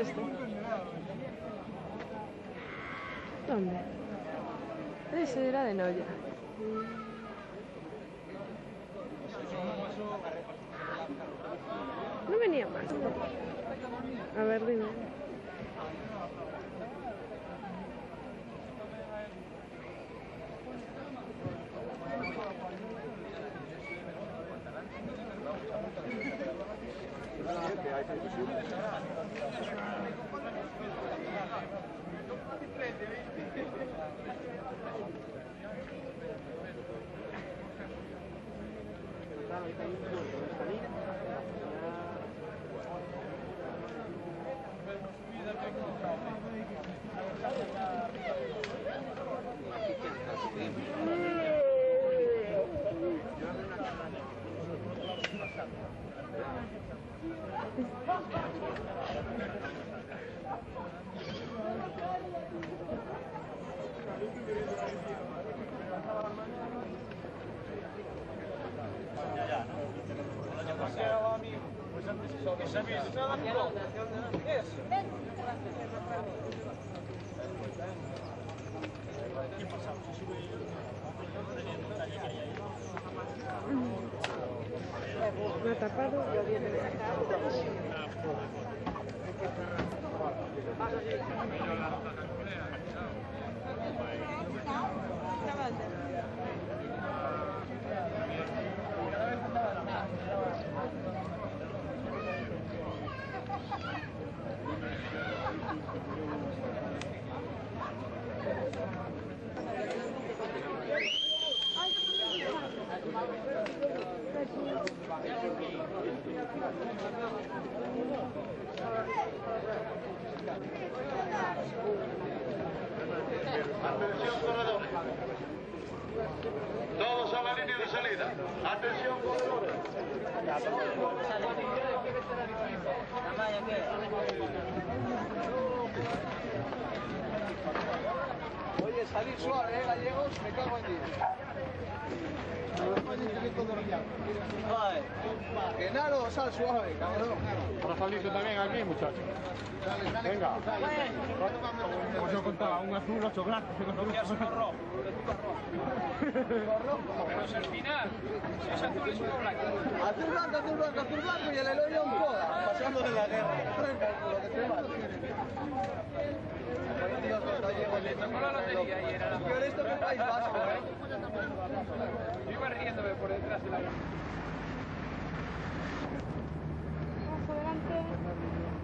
Este. ¿Dónde? Ese era de Noya. No venía más. A ver, dime. Me ha tapado. Atención, corredor. Todos a la línea de salida. Atención, corredor. Oye, salir suave, gallegos, me cago en Dios. Genaro, sal suave, cabrón. Para salirse también aquí, muchachos. Venga. Pues yo contaba un azul, 8 blancos. rojo. Pero es el final. Si es azul es uno blanco. Azul blanco, azul blanco, azul blanco y el Eloy en poda. Pasando de la guerra. Lo que te va. Le tocó la lotería y era la Peor esto que el País Vasco, Yo iba riéndome por detrás de la... Más adelante.